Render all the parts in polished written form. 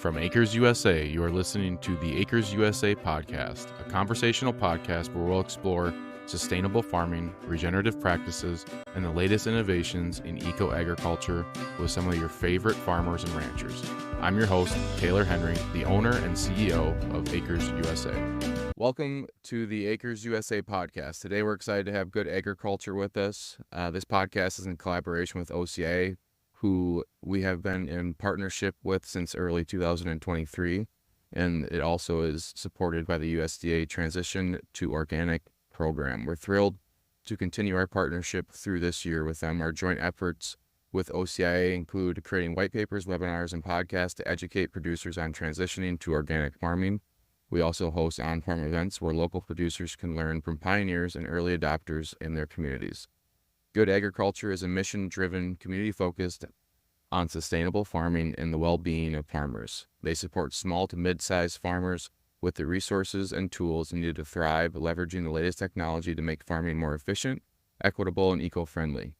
From Acres USA, you are listening to the Acres USA podcast, a conversational podcast where we'll explore sustainable farming, regenerative practices, and the latest innovations in eco-agriculture with some of your favorite farmers and ranchers. I'm your host, Taylor Henry, the owner and CEO of Acres USA. Welcome to the Acres USA podcast. Today we're excited to have Good Agriculture with us. This podcast is in collaboration with OCIA, who we have been in partnership with since early 2023, and it also is supported by the USDA Transition to Organic program. We're thrilled to continue our partnership through this year with them. Our joint efforts with OCIA include creating white papers, webinars, and podcasts to educate producers on transitioning to organic farming. We also host on-farm events where local producers can learn from pioneers and early adopters in their communities. Good Agriculture is a mission-driven, community-focused on sustainable farming and the well-being of farmers. They support small to mid-sized farmers with the resources and tools needed to thrive, leveraging the latest technology to make farming more efficient, equitable, and eco-friendly.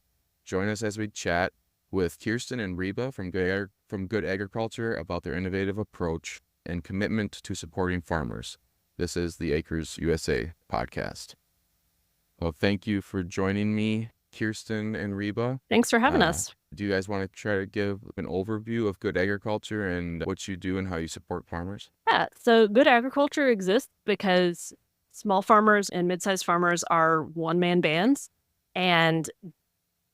Join us as we chat with Kirsten and Reba from Good Agriculture about their innovative approach and commitment to supporting farmers. This is the Acres USA podcast. Well, thank you for joining me, Kirsten and Reba. Thanks for having us. Do you guys want to try to give an overview of Good Agriculture and what you do and how you support farmers? Yeah, so Good Agriculture exists because small farmers and mid-sized farmers are one-man bands, and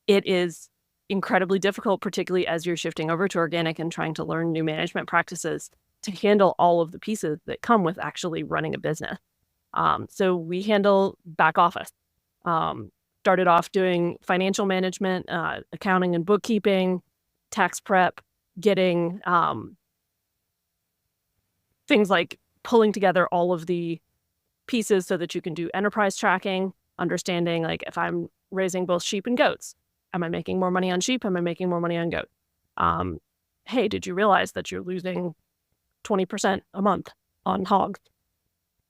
it is incredibly difficult, particularly as you're shifting over to organic and trying to learn new management practices, to handle all of the pieces that come with actually running a business. So we handle back office. Started off doing financial management, accounting and bookkeeping, tax prep, getting things like pulling together all of the pieces so that you can do enterprise tracking, understanding like if I'm raising both sheep and goats, am I making more money on sheep? Am I making more money on goat? Hey, did you realize that you're losing 20% a month on hogs?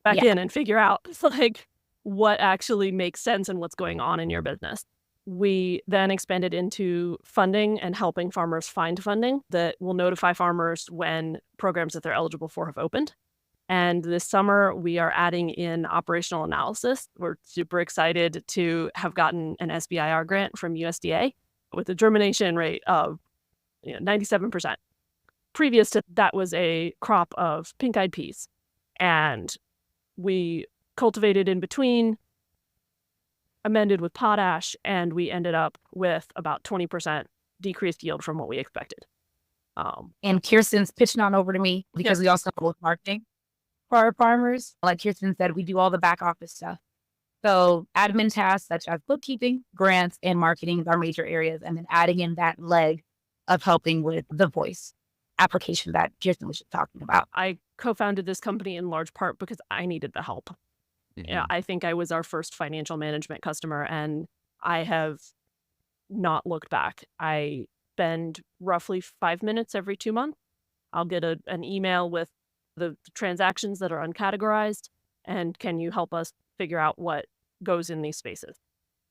Back in and figure out like what actually makes sense and what's going on in your business. We then expanded into funding and helping farmers find funding that will notify farmers when programs that they're eligible for have opened. And this summer, we are adding in operational analysis. We're super excited to have gotten an SBIR grant from USDA with a germination rate of 97%. Previous to that was a crop of pink-eyed peas. And we cultivated in between, amended with potash, and we ended up with about 20% decreased yield from what we expected. And Kirsten's pitching on over to me because we also go with marketing for our farmers. Like Kirsten said, we do all the back office stuff. So admin tasks such as bookkeeping, grants, and marketing are major areas. And then adding in that leg of helping with the voice application that Kirsten was just talking about. I co-founded this company in large part because I needed the help. Mm-hmm. Yeah, I think I was our first financial management customer, and I have not looked back. I spend roughly 5 minutes every 2 months. I'll get an email with the transactions that are uncategorized, and can you help us figure out what goes in these spaces?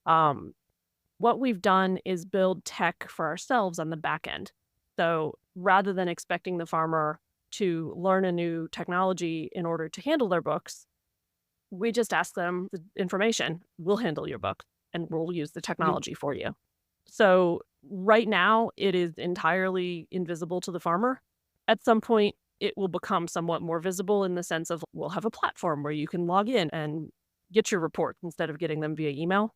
What we've done is build tech for ourselves on the back end. So rather than expecting the farmer to learn a new technology in order to handle their books, we just ask them the information. We'll handle your book and we'll use the technology for you. So right now, it is entirely invisible to the farmer. At some point, it will become somewhat more visible in the sense of we'll have a platform where you can log in and get your reports instead of getting them via email.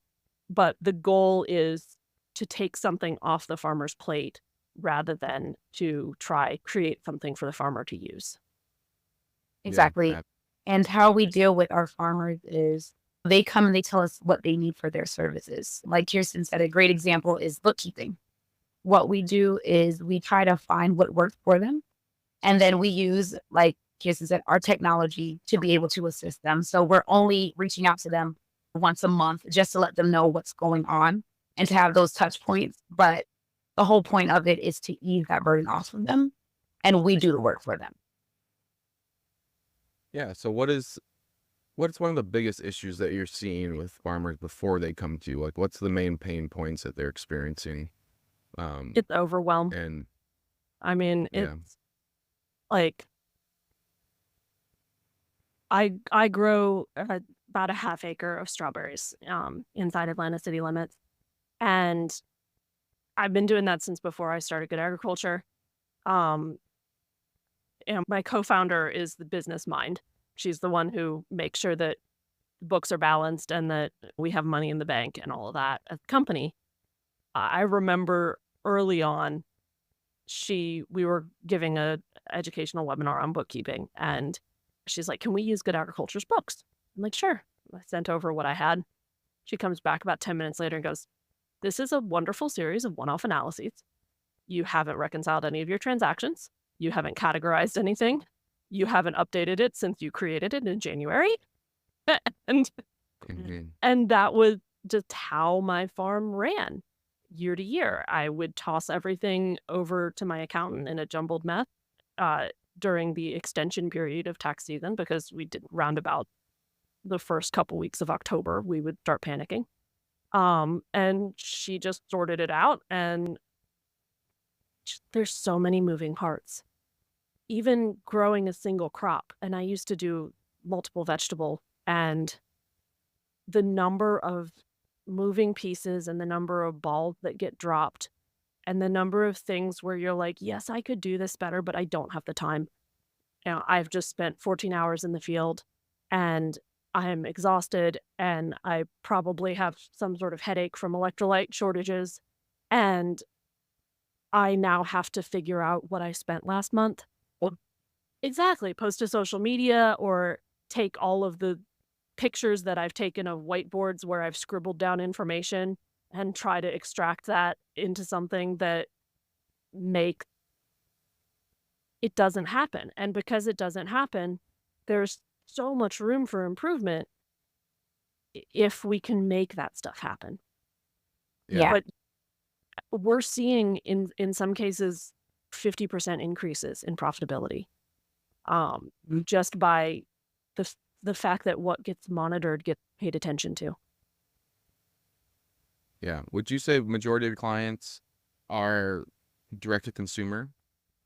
But the goal is to take something off the farmer's plate rather than to create something for the farmer to use. Exactly. Yeah. And how we deal with our farmers is they come and they tell us what they need for their services. Like Kirsten said, a great example is bookkeeping. What we do is we try to find what works for them. And then we use, like Kirsten said, our technology to be able to assist them. So we're only reaching out to them once a month just to let them know what's going on and to have those touch points. But the whole point of it is to ease that burden off of them, and we do the work for them. Yeah. So what's one of the biggest issues that you're seeing with farmers before they come to you? Like, what's the main pain points that they're experiencing? It's overwhelm. And I mean, yeah. Like, I grow about a half acre of strawberries inside Atlanta city limits. And I've been doing that since before I started Good Agriculture. Um, and my co-founder is the business mind. She's the one who makes sure that books are balanced and that we have money in the bank and all of that at the company. I remember early on, we were giving a educational webinar on bookkeeping, and she's like, "Can we use Good Agriculture's books?" I'm like, "Sure." I sent over what I had. She comes back about 10 minutes later and goes, "This is a wonderful series of one-off analyses. You haven't reconciled any of your transactions. You haven't categorized anything. You haven't updated it since you created it in January." And and that was just how my farm ran year to year. I would toss everything over to my accountant in a jumbled mess during the extension period of tax season, because we did round about the first couple weeks of October, we would start panicking. And she just sorted it out, and there's so many moving parts. Even growing a single crop, and I used to do multiple vegetable, and the number of moving pieces and the number of balls that get dropped and the number of things where you're like, yes, I could do this better, but I don't have the time. I've just spent 14 hours in the field and I'm exhausted, and I probably have some sort of headache from electrolyte shortages. And I now have to figure out what I spent last month. Exactly. Post to social media or take all of the pictures that I've taken of whiteboards where I've scribbled down information and try to extract that into something that it doesn't happen. And because it doesn't happen, there's so much room for improvement if we can make that stuff happen. Yeah. But we're seeing in some cases 50% increases in profitability just by the fact that what gets monitored gets paid attention to. Yeah. Would you say majority of your clients are direct to consumer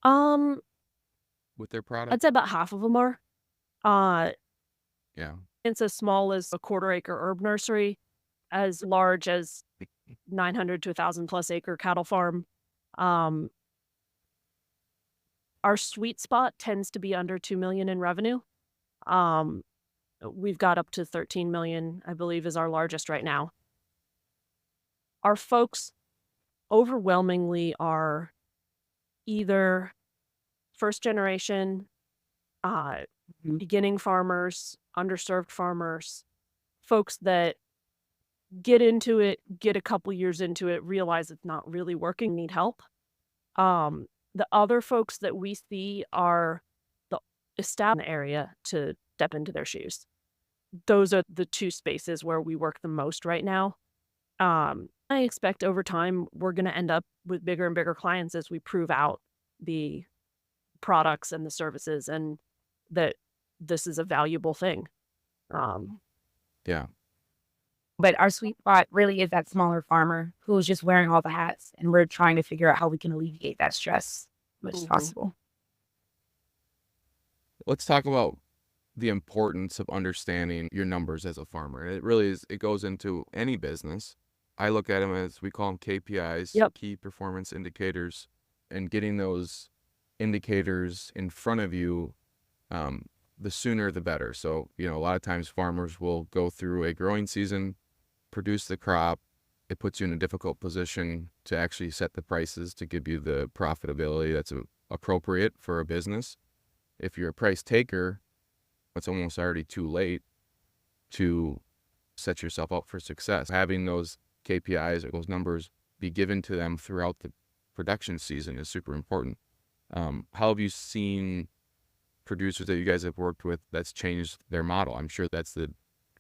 with their product? I'd say about half of them are. Yeah. It's as small as a quarter-acre herb nursery, as large as 900 to 1,000 plus acre cattle farm. Our sweet spot tends to be under 2 million in revenue. We've got up to 13 million, I believe, is our largest right now. Our folks overwhelmingly are either first generation, beginning farmers, underserved farmers, folks that get into it, get a couple years into it, realize it's not really working, need help. The other folks that we see are the established area to step into their shoes. Those are the two spaces where we work the most right now. I expect over time we're going to end up with bigger and bigger clients as we prove out the products and the services and that this is a valuable thing. Yeah. But our sweet spot really is that smaller farmer who's just wearing all the hats, and we're trying to figure out how we can alleviate that stress as much as possible. Let's talk about the importance of understanding your numbers as a farmer. It really is, it goes into any business. I look at them as, we call them KPIs, key performance indicators, and getting those indicators in front of you, the sooner the better. So, a lot of times farmers will go through a growing season, produce the crop. It puts you in a difficult position to actually set the prices to give you the profitability that's appropriate for a business. If you're a price taker, it's almost already too late to set yourself up for success. Having those KPIs or those numbers be given to them throughout the production season is super important. How have you seen producers that you guys have worked with that's changed their model? I'm sure that's the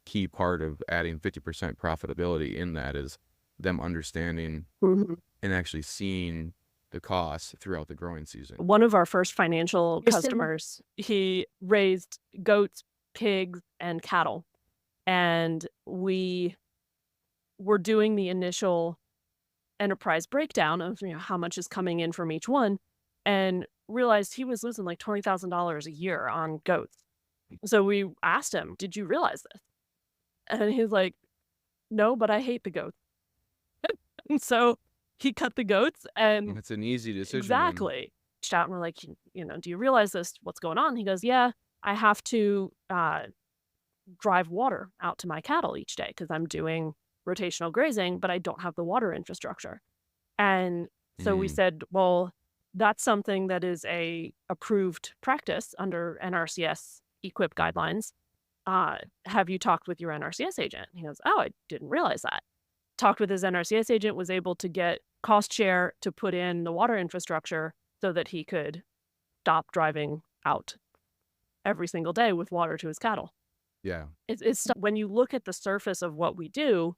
key part of adding 50% profitability in that, is them understanding and actually seeing the costs throughout the growing season. One of our first financial Kirsten? customers, he raised goats, pigs, and cattle. And we were doing the initial enterprise breakdown of how much is coming in from each one. And realized he was losing like $20,000 a year on goats. So we asked him, "Did you realize this?" And he's like, "No, but I hate the goats." And so he cut the goats and It's an easy decision. exactly. Reached out and we're like, "Do you realize this? What's going on?" He goes, "Yeah, I have to drive water out to my cattle each day because I'm doing rotational grazing, but I don't have the water infrastructure." And so we said, "Well, that's something that is a approved practice under NRCS equip guidelines. Have you talked with your NRCS agent?" He goes, "Oh, I didn't realize that." Talked with his NRCS agent, was able to get cost share to put in the water infrastructure so that he could stop driving out every single day with water to his cattle. Yeah. It's when you look at the surface of what we do,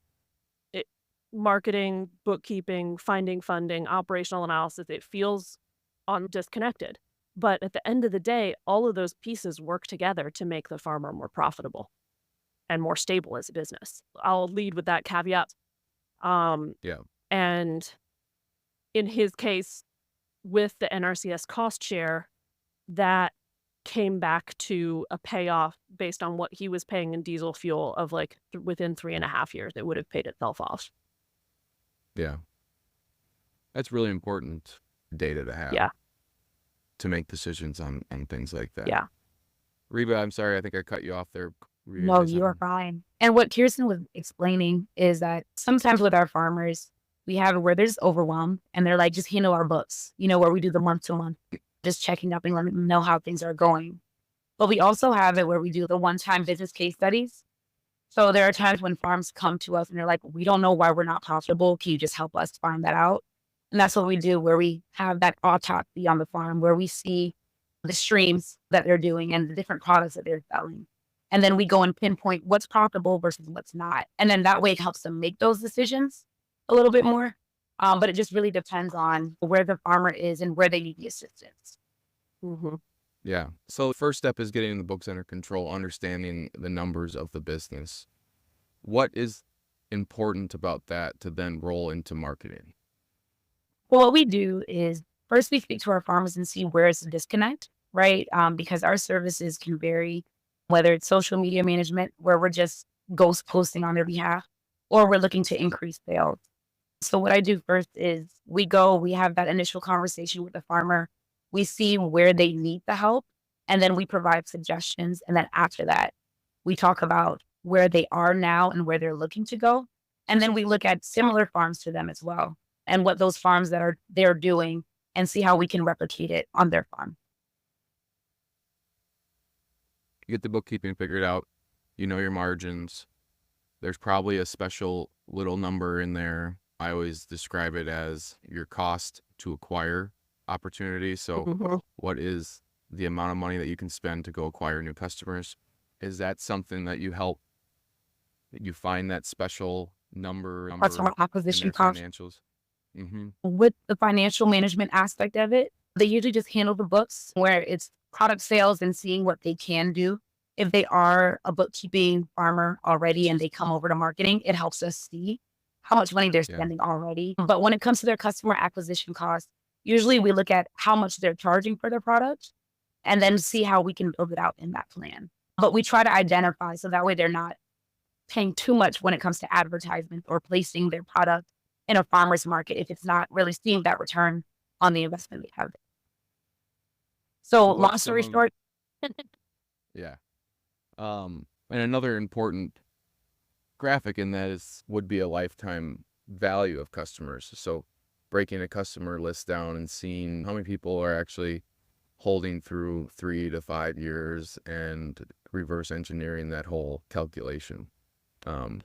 marketing, bookkeeping, finding funding, operational analysis, it feels disconnected. But at the end of the day, all of those pieces work together to make the farmer more profitable and more stable as a business. I'll lead with that caveat. Yeah. And in his case, with the NRCS cost share, that came back to a payoff based on what he was paying in diesel fuel of like within 3.5 years, it would have paid itself off. Yeah. That's really important data to have. Yeah. To make decisions on things like that. Yeah. Reba, I'm sorry, I think I cut you off there. No, you are fine. And what Kirsten was explaining is that sometimes with our farmers, we have it where they're just overwhelmed and they're like, just handle our books, where we do the month to month, just checking up and letting them know how things are going. But we also have it where we do the one-time business case studies. So there are times when farms come to us and they're like, "We don't know why we're not profitable. Can you just help us find that out?" And that's what we do, where we have that autopsy on the farm, where we see the streams that they're doing and the different products that they're selling. And then we go and pinpoint what's profitable versus what's not. And then that way it helps them make those decisions a little bit more. But it just really depends on where the farmer is and where they need the assistance. Mm-hmm. Yeah. So the first step is getting the books under control, understanding the numbers of the business. What is important about that to then roll into marketing? Well, what we do is first we speak to our farmers and see where is the disconnect, right? Because our services can vary, whether it's social media management, where we're just ghost posting on their behalf, or we're looking to increase sales. So what I do first is we have that initial conversation with the farmer. We see where they need the help, and then we provide suggestions. And then after that, we talk about where they are now and where they're looking to go. And then we look at similar farms to them as well, and what those farms they're doing, and see how we can replicate it on their farm. You get the bookkeeping figured out, you know your margins. There's probably a special little number in there. I always describe it as your cost to acquire opportunity. So what is the amount of money that you can spend to go acquire new customers? Is that something that you find that special number What's our acquisition cost? Financials? With the financial management aspect of it, they usually just handle the books where it's product sales and seeing what they can do. If they are a bookkeeping farmer already and they come over to marketing, it helps us see how much money they're spending already. But when it comes to their customer acquisition costs, usually we look at how much they're charging for their product and then see how we can build it out in that plan. But we try to identify so that way they're not paying too much when it comes to advertisement or placing their product in a farmer's market if it's not really seeing that return on the investment they have. So long story short. Yeah. And another important graphic in that would be a lifetime value of customers. So breaking a customer list down and seeing how many people are actually holding through 3 to 5 years and reverse engineering that whole calculation. And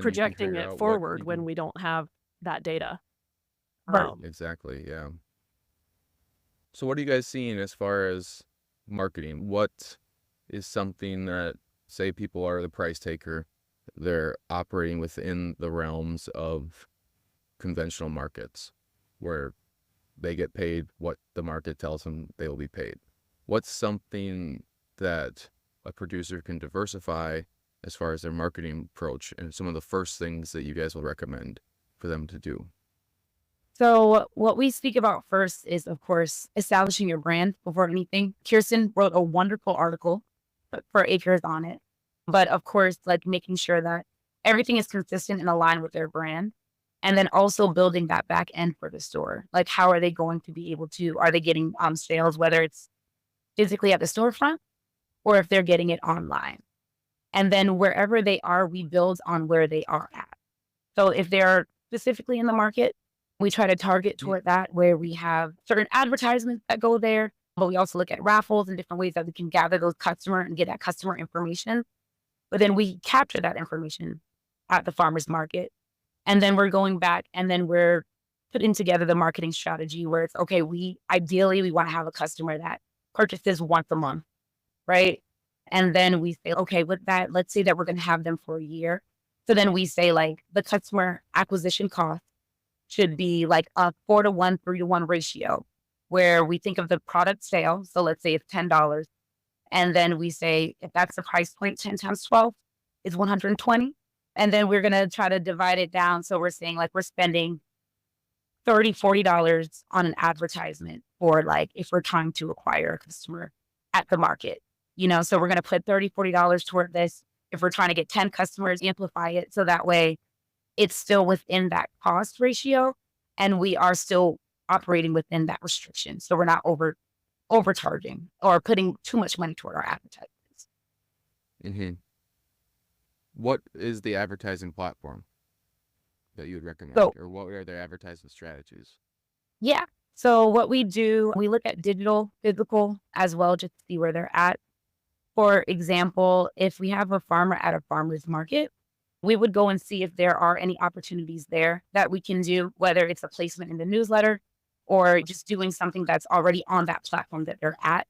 projecting it forward when we don't have that data. Exactly. Yeah. So what are you guys seeing as far as marketing? What is something that, say people are the price taker, they're operating within the realms of conventional markets where they get paid what the market tells them they will be paid. What's something that a producer can diversify as far as their marketing approach, and some of the first things that you guys will recommend for them to do? So what we speak about first is, of course, establishing your brand before anything. Kirsten wrote a wonderful article for Acres on it. But of course, like making sure that everything is consistent and aligned with their brand. And then also building that back end for the store. Like, how are they going to be able to, are they getting sales, whether it's physically at the storefront or if they're getting it online? And then wherever they are, we build on where they are at. So if they're specifically in the market, we try to target toward that, where we have certain advertisements that go there, but we also look at raffles and different ways that we can gather those customer and get that customer information. But then we capture that information at the farmer's market. And then we're going back and then we're putting together the marketing strategy where it's, okay, we want to have a customer that purchases once a month, right? And then we say, okay, with that, let's say that we're going to have them for a year. So then we say like the customer acquisition cost should be like a 4-to-1, 3-to-1 ratio, where we think of the product sale. So let's say it's $10. And then we say, if that's the price point, 10 times 12 is 120. And then we're going to try to divide it down. So we're saying like we're spending $30, $40 on an advertisement, or like if we're trying to acquire a customer at the market, so we're going to put $30, $40 toward this. If we're trying to get 10 customers, amplify it. So that way it's still within that cost ratio and we are still operating within that restriction. So we're not overcharging or putting too much money toward our advertisements. Mm-hmm. What is the advertising platform that you would recommend, or what are their advertising strategies? Yeah. So what we do, we look at digital, physical as well, just to see where they're at. For example, if we have a farmer at a farmer's market, we would go and see if there are any opportunities there that we can do, whether it's a placement in the newsletter or just doing something that's already on that platform that they're at.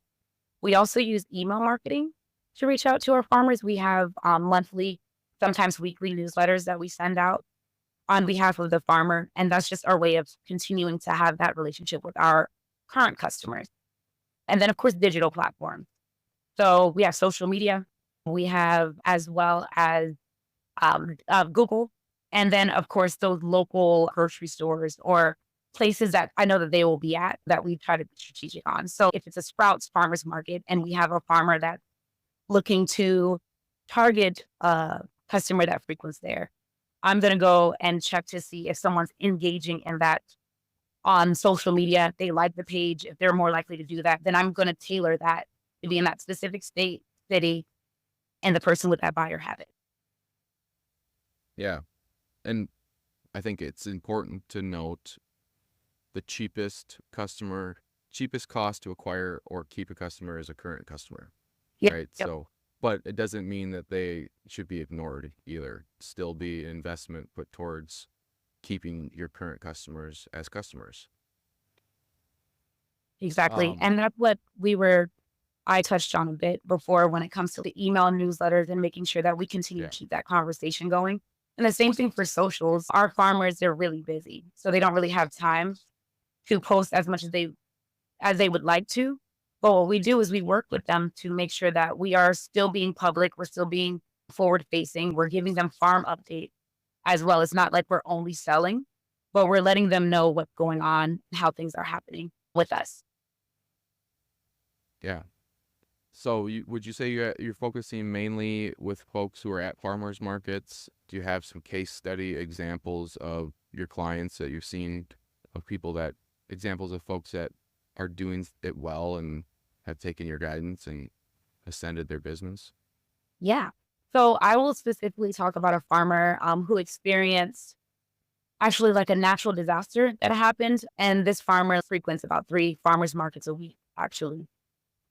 We also use email marketing to reach out to our farmers. We have monthly, sometimes weekly newsletters that we send out on behalf of the farmer. And that's just our way of continuing to have that relationship with our current customers. And then, of course, digital platforms. So we have social media. We have as well as Google. And then, of course, those local grocery stores or places that I know that they will be at that we try to be strategic on. So if it's a Sprouts farmer's market and we have a farmer that's looking to target a customer that frequents there, I'm going to go and check to see if someone's engaging in that on social media. They like the page. If they're more likely to do that, then I'm going to tailor that to be in that specific state, city, and the person with that buyer habit. Yeah. And I think it's important to note the cheapest cost to acquire or keep a customer is a current customer. Yep. Right. Yep. So, but it doesn't mean that they should be ignored either. Still be an investment put towards keeping your current customers as customers. Exactly. And that's what I touched on a bit before when it comes to the email newsletters and making sure that we continue to keep that conversation going. And the same thing for socials. Our farmers, they're really busy, so they don't really have time to post as much as they would like to. But what we do is we work with them to make sure that we are still being public. We're still being forward facing. We're giving them farm updates as well. It's not like we're only selling, but we're letting them know what's going on and how things are happening with us. Yeah. So would you say you're focusing mainly with folks who are at farmers markets? Do you have some case study examples of your clients that you've seen, of examples of folks that are doing it well and have taken your guidance and ascended their business? Yeah. So I will specifically talk about a farmer who experienced actually like a natural disaster that happened. And this farmer frequents about 3 farmers markets a week, actually.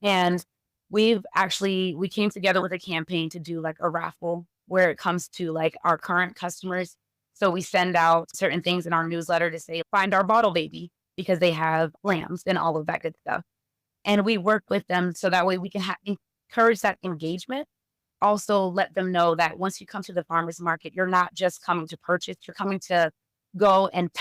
And we came together with a campaign to do like a raffle where it comes to like our current customers. So we send out certain things in our newsletter to say, find our bottle baby, because they have lambs and all of that good stuff. And we work with them so that way we can encourage that engagement. Also let them know that once you come to the farmer's market, you're not just coming to purchase, you're coming to go and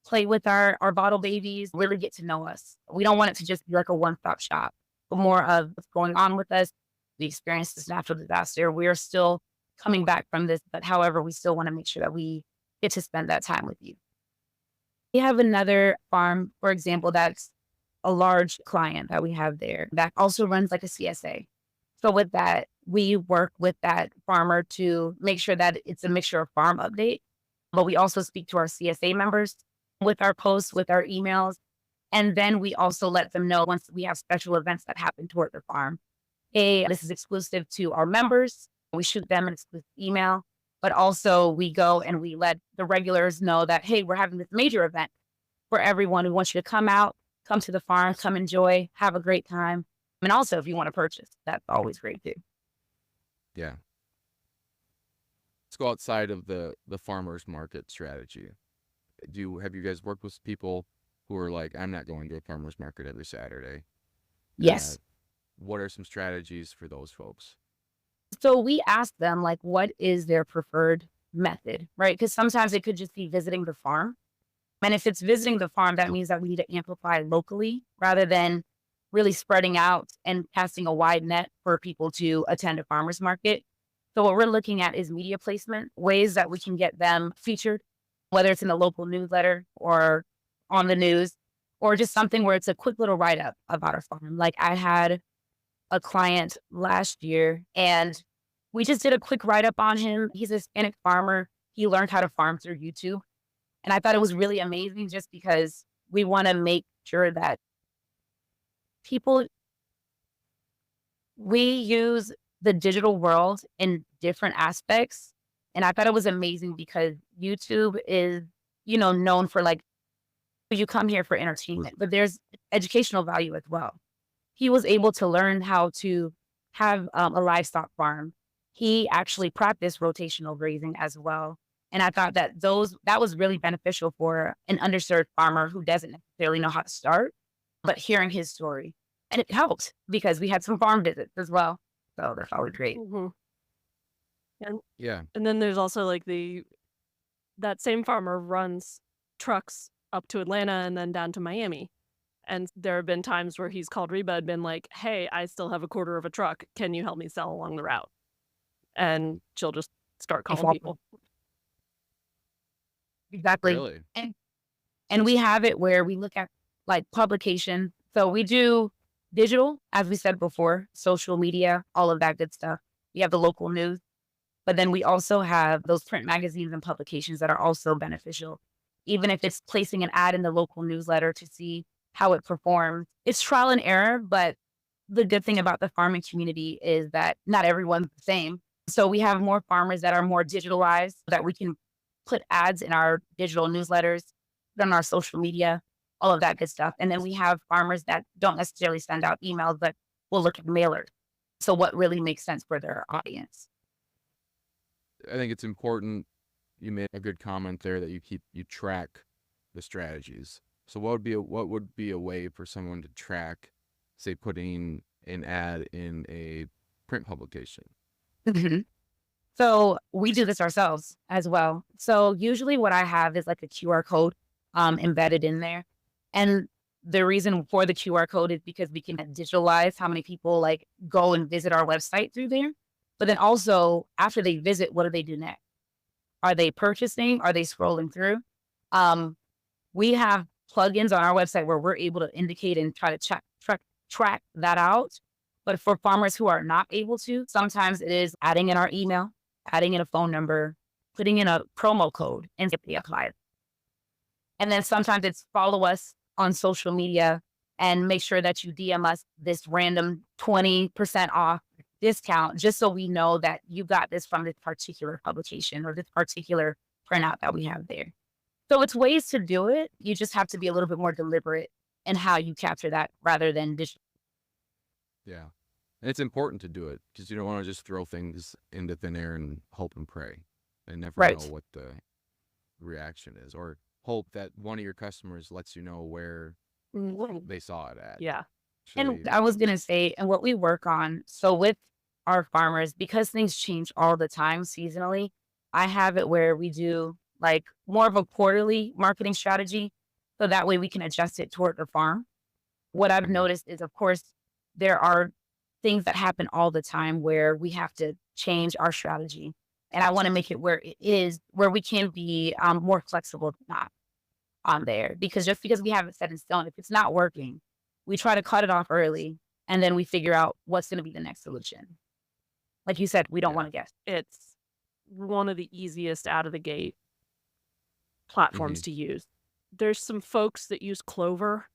play with our bottle babies, really get to know us. We don't want it to just be like a one-stop shop, but more of what's going on with us. We experienced this natural disaster. We are still coming back from this, but however, we still want to make sure that we get to spend that time with you. We have another farm, for example, that's a large client that we have there that also runs like a CSA. So with that, we work with that farmer to make sure that it's a mixture of farm update, but we also speak to our CSA members with our posts, with our emails. And then we also let them know once we have special events that happen toward the farm. Hey, this is exclusive to our members. We shoot them an exclusive email, but also we go and we let the regulars know that, hey, we're having this major event for everyone. We want you to come out, come to the farm, come enjoy, have a great time. And also if you want to purchase, that's always great too. Yeah. Let's go outside of the farmer's market strategy. Have you guys worked with people who are like, I'm not going to a farmer's market every Saturday? Yes. What are some strategies for those folks? So we ask them, like, what is their preferred method, right? Because sometimes it could just be visiting the farm. And if it's visiting the farm, that means that we need to amplify locally rather than really spreading out and casting a wide net for people to attend a farmer's market. So what we're looking at is media placement, ways that we can get them featured, whether it's in the local newsletter or on the news, or just something where it's a quick little write-up about our farm. Like I had a client last year and we just did a quick write-up on him. He's a Hispanic farmer. He learned how to farm through YouTube. And I thought it was really amazing just because we want to make sure that we use the digital world in different aspects. And I thought it was amazing because YouTube is, known for like, you come here for entertainment, but there's educational value as well. He was able to learn how to have a livestock farm. He actually practiced rotational grazing as well. And I thought that was really beneficial for an underserved farmer who doesn't necessarily know how to start, but hearing his story. And it helped because we had some farm visits as well. So that's always great. Mm-hmm. Yeah. And then there's also like that same farmer runs trucks up to Atlanta and then down to Miami. And there have been times where he's called Reba and been like, hey, I still have a quarter of a truck. Can you help me sell along the route? And she'll just start calling people. Exactly. Really? And we have it where we look at like publication. So we do digital, as we said before, social media, all of that good stuff. We have the local news, but then we also have those print magazines and publications that are also beneficial. Even if it's placing an ad in the local newsletter to see how it performs. It's trial and error, but the good thing about the farming community is that not everyone's the same. So we have more farmers that are more digitalized that we can put ads in our digital newsletters, on our social media, all of that good stuff. And then we have farmers that don't necessarily send out emails, but will look at mailers. So what really makes sense for their audience? I think it's important. You made a good comment there that you track the strategies. So what would be a way for someone to track, say, putting an ad in a print publication? Mm-hmm. So we do this ourselves as well. So usually what I have is like a QR code embedded in there. And the reason for the QR code is because we can digitalize how many people like go and visit our website through there. But then also after they visit, what do they do next? Are they purchasing? Are they scrolling through? We have plugins on our website where we're able to indicate and try to track that out. But for farmers who are not able to, sometimes it is adding in our email, adding in a phone number, putting in a promo code and simply apply it. And then sometimes it's follow us on social media and make sure that you DM us this random 20% off discount, just so we know that you got this from this particular publication or this particular printout that we have there. So it's ways to do it. You just have to be a little bit more deliberate in how you capture that rather than digital. Yeah. And it's important to do it because you don't want to just throw things into thin air and hope and pray and never know what the reaction is, or hope that one of your customers lets you know where they saw it at. Yeah. And I was going to say, and what we work on, so with our farmers, because things change all the time seasonally, I have it where we do like more of a quarterly marketing strategy. So that way we can adjust it toward the farm. What I've noticed is, of course, there are things that happen all the time where we have to change our strategy. And I want to make it where it is, where we can be more flexible than that. on there, because just because we have it set in stone, if it's not working, we try to cut it off early and then we figure out what's going to be the next solution. Like you said, we don't Yeah. want to guess. It's one of the easiest out of the gate platforms to use. There's some folks that use Clover.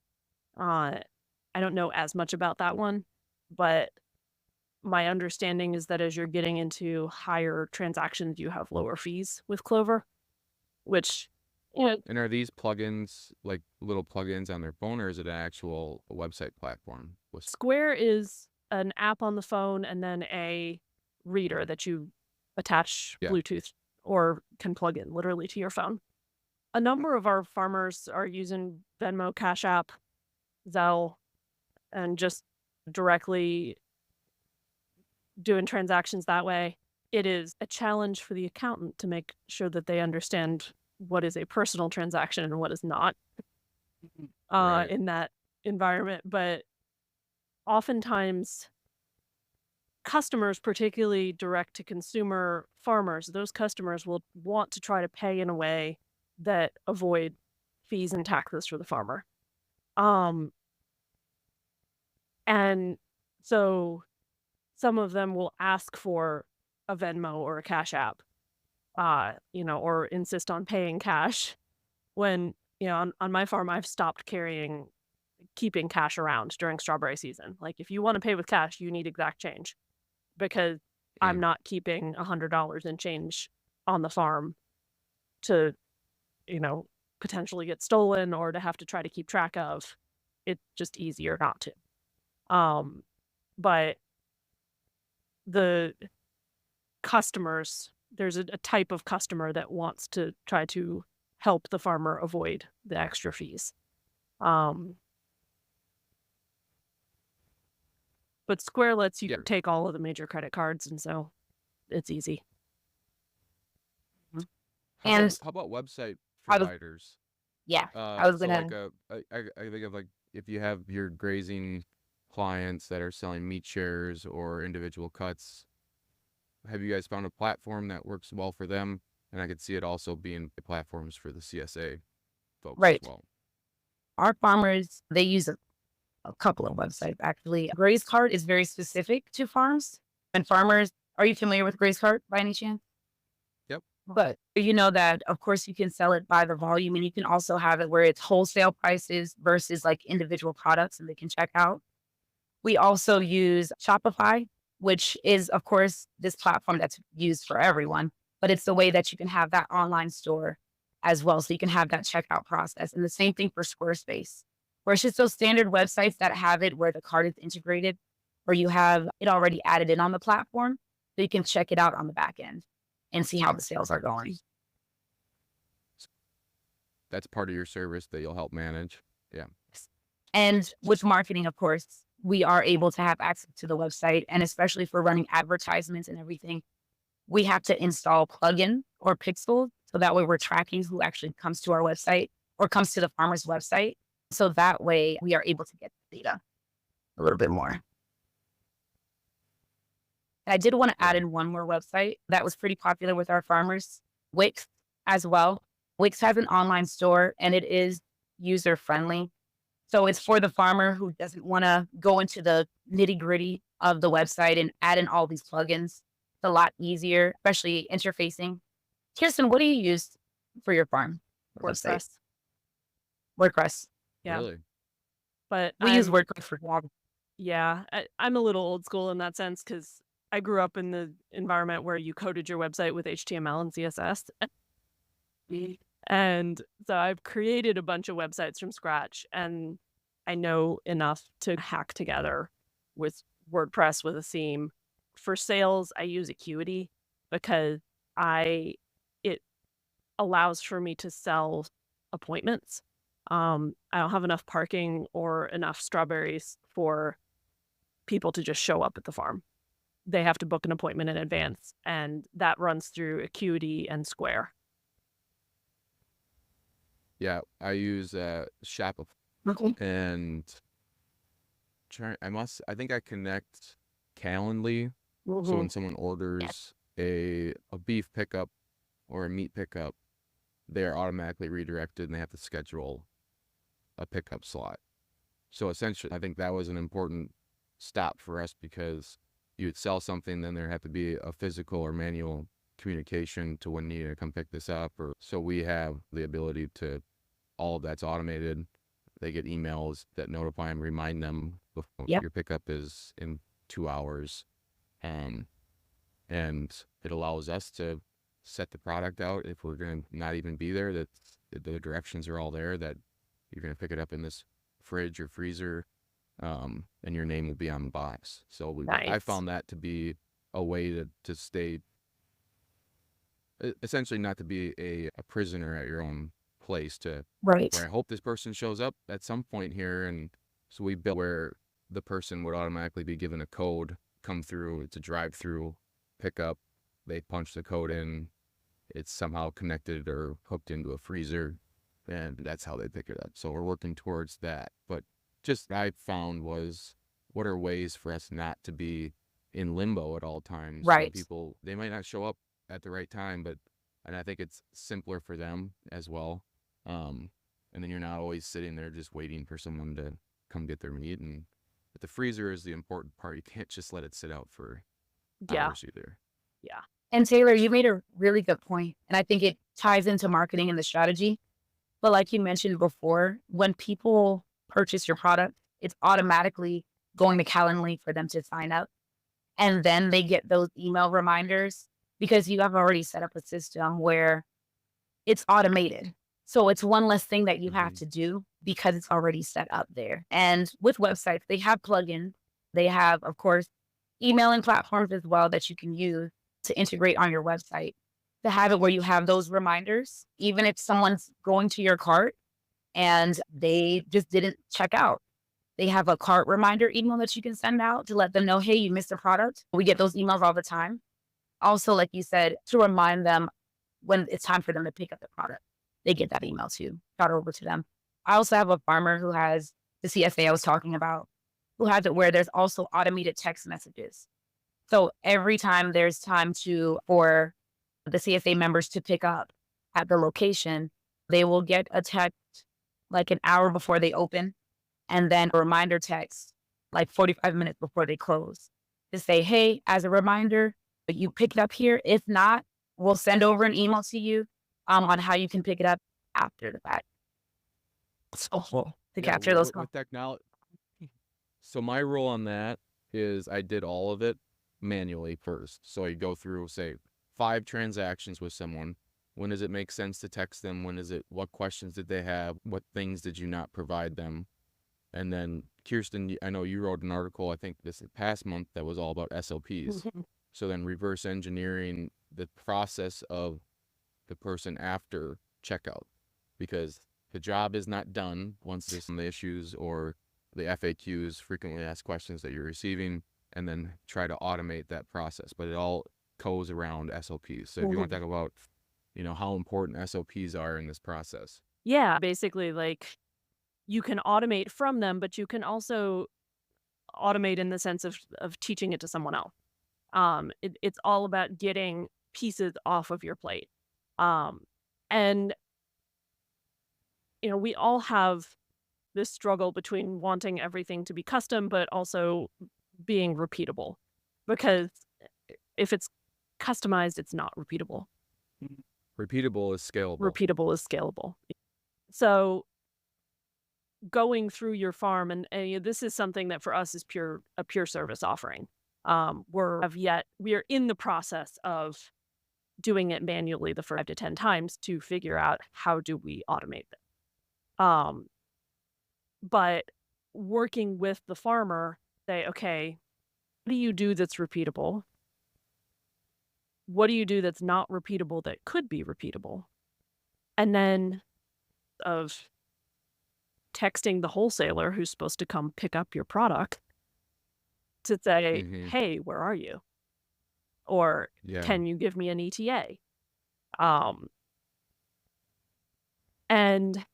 I don't know as much about that one, but my understanding is that as you're getting into higher transactions, you have lower fees with Clover, which, And are these plugins like little plugins on their phone, or is it an actual website platform? Square is an app on the phone and then a reader that you attach Bluetooth or can plug in literally to your phone. A number of our farmers are using Venmo, Cash App, Zelle, and just directly doing transactions that way. It is a challenge for the accountant to make sure that they understand what is a personal transaction and what is not in that environment. But oftentimes customers, particularly direct to consumer farmers, those customers will want to try to pay in a way that avoid fees and taxes for the farmer. And so some of them will ask for a Venmo or a Cash App, or insist on paying cash when, on my farm, I've stopped keeping cash around during strawberry season. Like, if you want to pay with cash, you need exact change, because I'm not keeping $100 in change on the farm to, potentially get stolen or to have to try to keep track of. It's just easier not to. But the customers, there's a type of customer that wants to try to help the farmer avoid the extra fees. But Square lets you take all of the major credit cards, and so it's easy. How about website providers? I was gonna. I think of, like, if you have your grazing clients that are selling meat shares or individual cuts, have you guys found a platform that works well for them? And I could see it also being platforms for the CSA folks as well. Our farmers, they use a couple of websites, actually. Graze Cart is very specific to farms and farmers. Are you familiar with Graze Cart by any chance? Yep. But you know that, of course, you can sell it by the volume, and you can also have it where it's wholesale prices versus like individual products, and they can check out. We also use Shopify, which is, of course, this platform that's used for everyone, but it's the way that you can have that online store as well. So you can have that checkout process. And the same thing for Squarespace, where it's just those standard websites that have it where the cart is integrated, or you have it already added in on the platform, so you can check it out on the back end and see how the sales are going. That's part of your service that you'll help manage. Yeah. And with marketing, of course, we are able to have access to the website, and especially for running advertisements and everything, we have to install plugin or pixels. So that way we're tracking who actually comes to our website or comes to the farmer's website. So that way we are able to get the data a little bit more. And I did want to add in one more website that was pretty popular with our farmers, Wix as well. Wix has an online store, and it is user friendly. So it's for the farmer who doesn't want to go into the nitty gritty of the website and add in all these plugins. It's a lot easier, especially interfacing. Kirsten, what do you use for your farm website? WordPress. Yeah. Really? But we use WordPress for blog. Yeah, I'm a little old school in that sense, because I grew up in the environment where you coded your website with HTML and CSS. And so I've created a bunch of websites from scratch, and I know enough to hack together with WordPress with a theme. For sales, I use Acuity because it allows for me to sell appointments. I don't have enough parking or enough strawberries for people to just show up at the farm. They have to book an appointment in advance, and that runs through Acuity and Square. Yeah, I use Shopify, and I think I connect Calendly. So when someone orders a beef pickup or a meat pickup, they're automatically redirected and they have to schedule a pickup slot. So essentially, I think that was an important stop for us, because you would sell something, then there had to be a physical or manual communication to when you need to come pick this up. Or so we have the ability to, all of that's automated. They get emails that notify them, remind them before your pickup is in 2 hours. And it allows us to set the product out if we're going to not even be there, that the directions are all there, that you're going to pick it up in this fridge or freezer, and your name will be on the box. So I found that to be a way to stay, essentially not to be a prisoner at your own place, to where I hope this person shows up at some point here. And so we built where the person would automatically be given a code, come through, it's a drive-through pickup, they punch the code in, it's somehow connected or hooked into a freezer, and that's how they pick it up. So we're working towards that. But just what I found was, what are ways for us not to be in limbo at all times? Some people, they might not show up at the right time, and I think it's simpler for them as well. And then you're not always sitting there just waiting for someone to come get their meat. But the freezer is the important part. You can't just let it sit out for hours either. Yeah. And Taylor, you made a really good point, and I think it ties into marketing and the strategy. But like you mentioned before, when people purchase your product, it's automatically going to Calendly for them to sign up. And then they get those email reminders because you have already set up a system where it's automated. So it's one less thing that you have to do because it's already set up there. And with websites, they have plugins. They have, of course, emailing platforms as well that you can use to integrate on your website, to have it where you have those reminders, even if someone's going to your cart and they just didn't check out. They have a cart reminder email that you can send out to let them know, hey, you missed a product. We get those emails all the time. Also, like you said, to remind them when it's time for them to pick up the product. They get that email too, shot over to them. I also have a farmer who has the CSA I was talking about, who has it where there's also automated text messages. So every time there's time for the CSA members to pick up at the location, they will get a text like an hour before they open, and then a reminder text like 45 minutes before they close to say, hey, as a reminder, you pick it up here. If not, we'll send over an email to you on how you can pick it up after the fact. So to capture those with technology. So my role on that is I did all of it manually first. So you go through, say, 5 transactions with someone. When does it make sense to text them? What questions did they have? What things did you not provide them? And then Kirsten, I know you wrote an article, I think this past month, that was all about SOPs. So then reverse engineering the process of the person after checkout, because the job is not done once there's some issues or the FAQs, frequently asked questions, that you're receiving, and then try to automate that process. But it all goes around SOPs. So if you want to talk about, how important SOPs are in this process. Yeah, basically, like, you can automate from them, but you can also automate in the sense of teaching it to someone else. It's all about getting pieces off of your plate. And, we all have this struggle between wanting everything to be custom, but also being repeatable. Because if it's customized, it's not repeatable. Repeatable is scalable. Repeatable is scalable. So going through your farm, and this is something that for us is a pure service offering. We are in the process of doing it manually the first 5 to 10 times to figure out how do we automate it. But working with the farmer, say, okay, what do you do that's repeatable? What do you do that's not repeatable that could be repeatable? And then of texting the wholesaler who's supposed to come pick up your product to say, hey, where are you? Or can you give me an ETA? And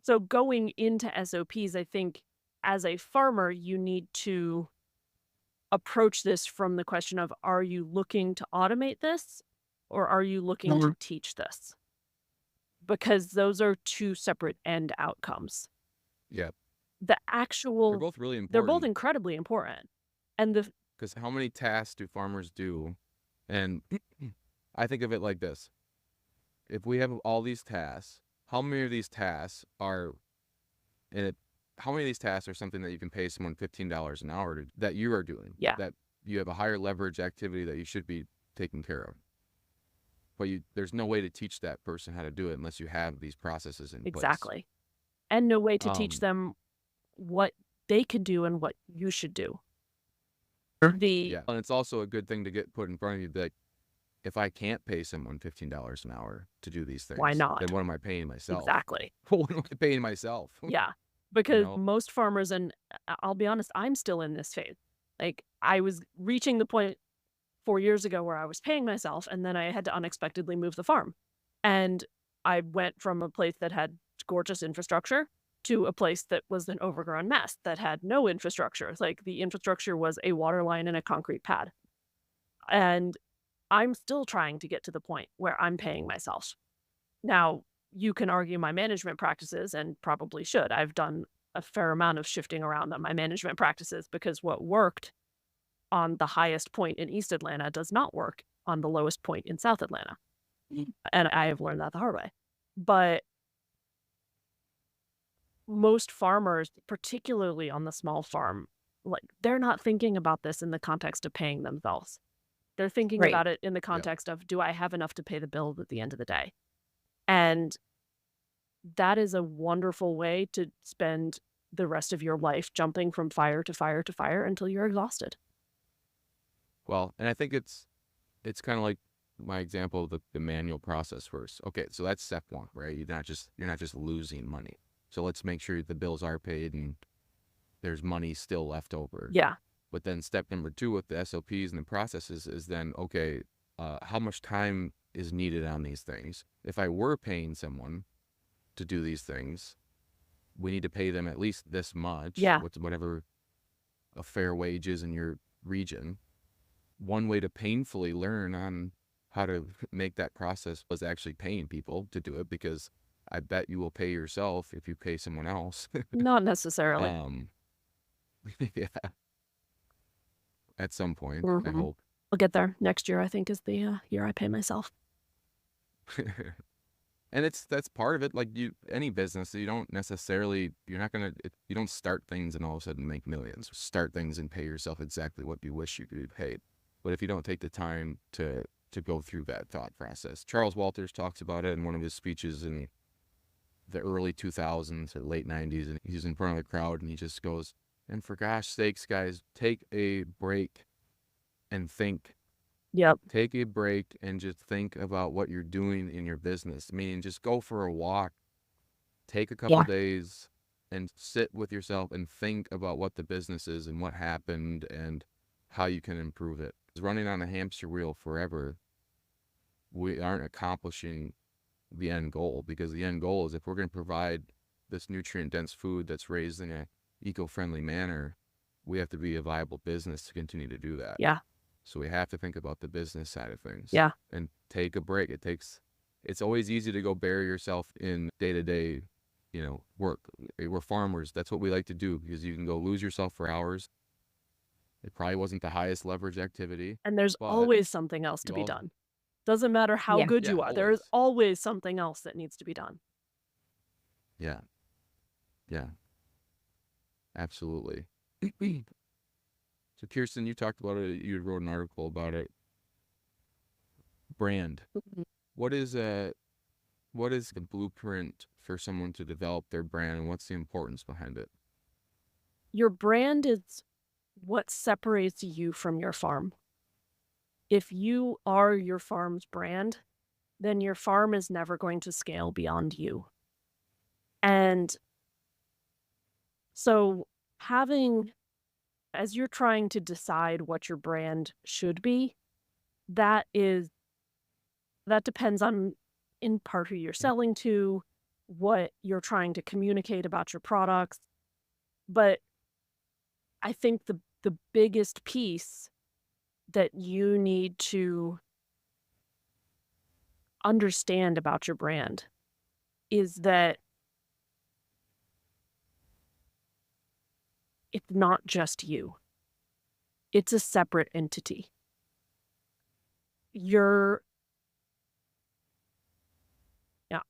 so going into SOPs, I think as a farmer, you need to approach this from the question of, are you looking to automate this, or are you looking to teach this? because those are two separate end outcomes. Yeah. The They're actual, both really they're both important incredibly important. And the, because how many tasks do farmers do? And I think of it like this. If we have all these tasks, how many of these tasks are in it? How many of these tasks are something that you can pay someone $15 an hour to, that you are doing? Yeah. That you have a higher leverage activity that you should be taking care of. But there's no way to teach that person how to do it unless you have these processes in place. exactly. And no way to teach them what they can do and what you should do. Yeah, and it's also a good thing to get put in front of you that if I can't pay someone $15 an hour to do these things, why not? then what am I paying myself? Exactly. What am I paying myself? Yeah. Because know? most farmers, and I'll be honest, I'm still in this phase. Like, I was reaching the point 4 years ago where I was paying myself, and then I had to unexpectedly move the farm. And I went from a place that had gorgeous infrastructure to a place that was an overgrown mess that had no infrastructure. Like, the infrastructure was a water line and a concrete pad. And I'm still trying to get to the point where I'm paying myself. Now, you can argue my management practices, and probably should. I've done a fair amount of shifting around on my management practices because what worked on the highest point in East Atlanta does not work on the lowest point in South Atlanta. And I have learned that the hard way. But most farmers, particularly on the small farm, like, they're not thinking about this in the context of paying themselves. They're thinking Right. about it in the context of, do I have enough to pay the bill at the end of the day? And that is a wonderful way to spend the rest of your life jumping from fire to fire to fire until you're exhausted. Well, and I think it's kind of like my example of the manual process first. Okay, so that's step one, right? You're not just losing money. So let's make sure the bills are paid and there's money still left over. Yeah. But then step number two with the SOPs and the processes is then, okay, how much time is needed on these things? If I were paying someone to do these things, we need to pay them at least this much. Yeah. Whatever a fair wage is in your region. One way to painfully learn on how to make that process was actually paying people to do it, because I bet you will pay yourself if you pay someone else. Not necessarily. Yeah. At some point, I Mhm. hope. I'll get there. Next year, I think, is the year I pay myself. And that's part of it. Like any business, you don't start things and all of a sudden make millions. Start things and pay yourself exactly what you wish you could be paid. But if you don't take the time to go through that thought process, Charles Walters talks about it in one of his speeches in the early 2000s or late 90s, and he's in front of the crowd and he just goes, and for gosh sakes, guys, take a break and think. Yep. Take a break and just think about what you're doing in your business. Meaning, just go for a walk, take a couple days, and sit with yourself and think about what the business is and what happened and how you can improve it. Running on a hamster wheel forever, we aren't accomplishing the end goal, because the end goal is, if we're going to provide this nutrient-dense food that's raised in a eco-friendly manner, we have to be a viable business to continue to do that. Yeah. So we have to think about the business side of things. Yeah. And take a break. It's always easy to go bury yourself in day-to-day, work. We're farmers. That's what we like to do, because you can go lose yourself for hours. It probably wasn't the highest leverage activity. And there's always something else to be done. Doesn't matter how good you are. There is always something else that needs to be done. Yeah. Yeah. Absolutely. So Kirsten, you talked about it. You wrote an article about it. Brand. What is the blueprint for someone to develop their brand, and what's the importance behind it? Your brand is what separates you from your farm. If you are your farm's brand, then your farm is never going to scale beyond you. And so as you're trying to decide what your brand should be, that depends on, in part, who you're selling to, what you're trying to communicate about your products. But I think the biggest piece that you need to understand about your brand is that it's not just you. It's a separate entity.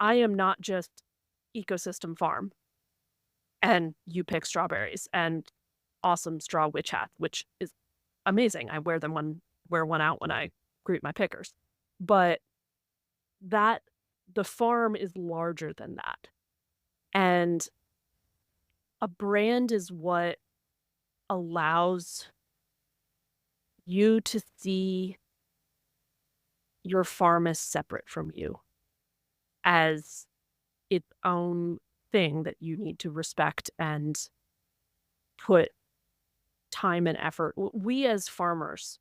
I am not just Ecosystem Farm and you pick strawberries and awesome straw witch hat, which is amazing. I wear one out when I greet my pickers. But the farm is larger than that. And a brand is what allows you to see your farm as separate from you, as its own thing that you need to respect and put time and effort. We as farmers,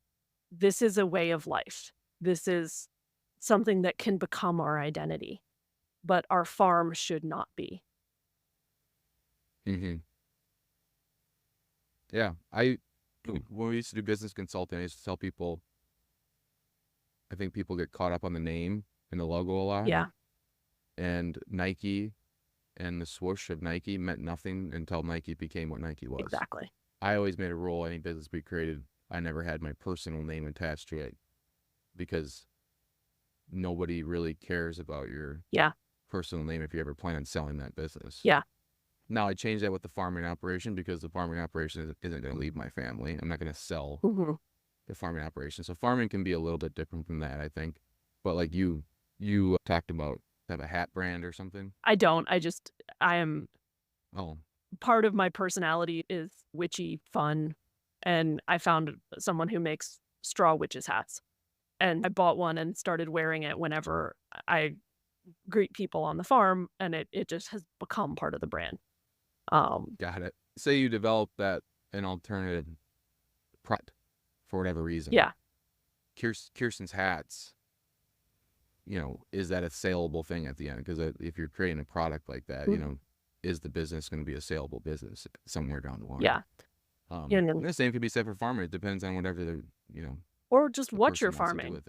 this is a way of life. This is something that can become our identity, but our farm should not be. Mm-hmm. Yeah. When we used to do business consulting, I used to tell people, I think people get caught up on the name and the logo a lot. Yeah. And Nike and the swoosh of Nike meant nothing until Nike became what Nike was. Exactly. I always made a rule, any business we created, I never had my personal name attached to it, because nobody really cares about your personal name if you ever plan on selling that business. Yeah. Now, I changed that with the farming operation, because the farming operation isn't going to leave my family. I'm not going to sell the farming operation. So farming can be a little bit different from that, I think. But like you talked about, have a hat brand or something? I don't. I am. Oh. Part of my personality is witchy fun. And I found someone who makes straw witches hats. And I bought one and started wearing it whenever I greet people on the farm. And it just has become part of the brand. Got it. Say you develop an alternative product for whatever reason. Yeah. Kirsten's hats, is that a saleable thing at the end? Because if you're creating a product like that, is the business going to be a saleable business somewhere down the line? Yeah. And the same could be said for farming. It depends on whatever or just what you're person wants to do farming. with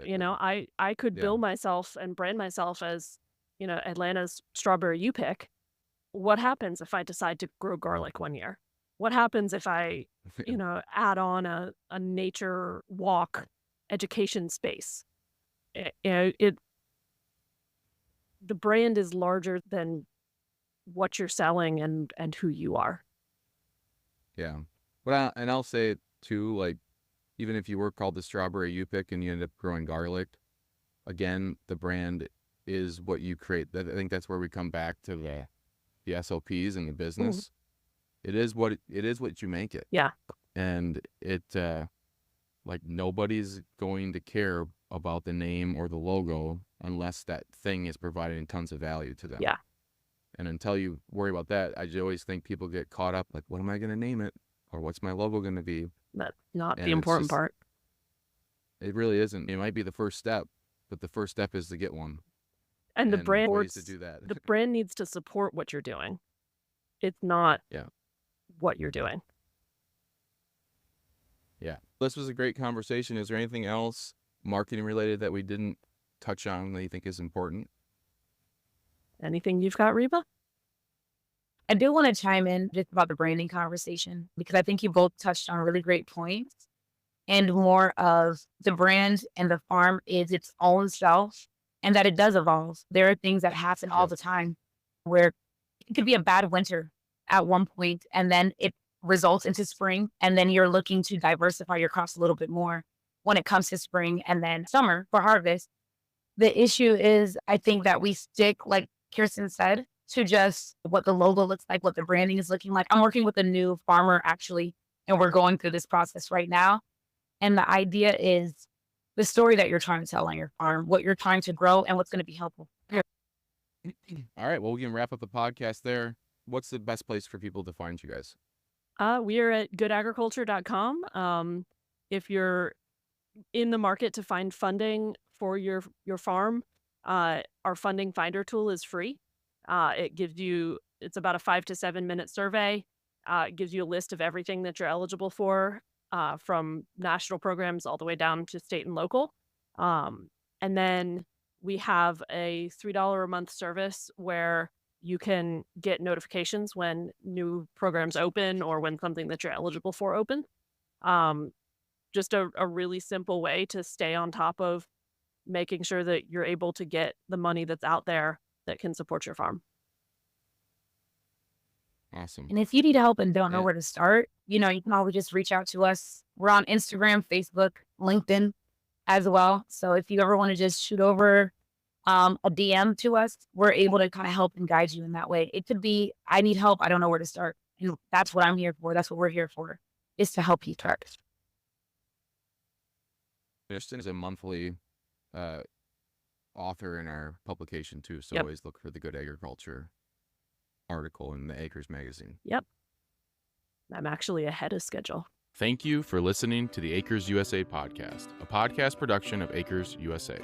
it, I could bill myself and brand myself as, Atlanta's strawberry you pick. What happens if I decide to grow garlic one year? What happens if I, add on a nature walk education space? The brand is larger than what you're selling and who you are. Yeah. But I'll say it too, like, even if you were called the strawberry you pick and you end up growing garlic, again, the brand is what you create. I think that's where we come back to the SOPs in the business. It is what you make it. Yeah. And it like, nobody's going to care about the name or the logo unless that thing is providing tons of value to them. Yeah. And until you worry about that, I always think people get caught up, like, what am I going to name it? Or what's my logo going to be? That's not the important part. It really isn't. It might be the first step, but the first step is to get one. And the brand ways to do that. The brand needs to support what you're doing. It's not what you're doing. Yeah. This was a great conversation. Is there anything else marketing related that we didn't touch on that you think is important? Anything you've got, Reba? I do want to chime in just about the branding conversation, because I think you both touched on really great points, and more of the brand and the farm is its own self, and that it does evolve. There are things that happen all the time where it could be a bad winter at one point, and then it results into spring, and then you're looking to diversify your crops a little bit more when it comes to spring and then summer for harvest. The issue is, I think that we stick, like Kirsten said, to just what the logo looks like, what the branding is looking like. I'm working with a new farmer, actually, and we're going through this process right now. And the idea is the story that you're trying to tell on your farm, what you're trying to grow, and what's going to be helpful. All right. Well, we can wrap up the podcast there. What's the best place for people to find you guys? We are at goodagriculture.com. If you're in the market to find funding for your farm, our funding finder tool is free. It's about a 5 to 7 minute survey. It gives you a list of everything that you're eligible for, from national programs all the way down to state and local. And then we have a $3 a month service where You can get notifications when new programs open or when something that you're eligible for open. Just a really simple way to stay on top of making sure that you're able to get the money that's out there that can support your farm. Awesome. And if you need help and don't know where to start, you can always just reach out to us. We're on Instagram, Facebook, LinkedIn as well. So if you ever want to just shoot over a DM to us, we're able to kind of help and guide you in that way. It could be, I need help, I don't know where to start. And that's what I'm here for. That's what we're here for, is to help you start. Kirsten is a monthly author in our publication too, so always look for the Good Agriculture article in the Acres magazine. Yep. I'm actually ahead of schedule. Thank you for listening to the Acres USA podcast, a podcast production of Acres USA.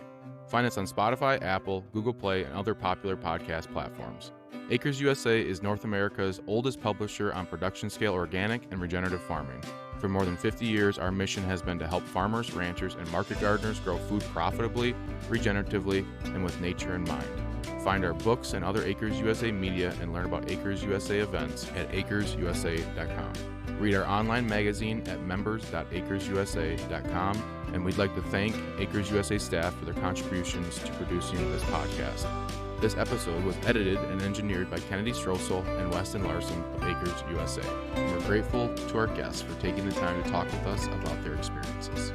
Find us on Spotify, Apple, Google Play, and other popular podcast platforms. Acres USA is North America's oldest publisher on production-scale organic and regenerative farming. For more than 50 years, our mission has been to help farmers, ranchers, and market gardeners grow food profitably, regeneratively, and with nature in mind. Find our books and other Acres USA media and learn about Acres USA events at acresusa.com. Read our online magazine at members.acresusa.com, and we'd like to thank Acres USA staff for their contributions to producing this podcast. This episode was edited and engineered by Kennedy Stroessel and Weston Larson of Acres USA. And we're grateful to our guests for taking the time to talk with us about their experiences.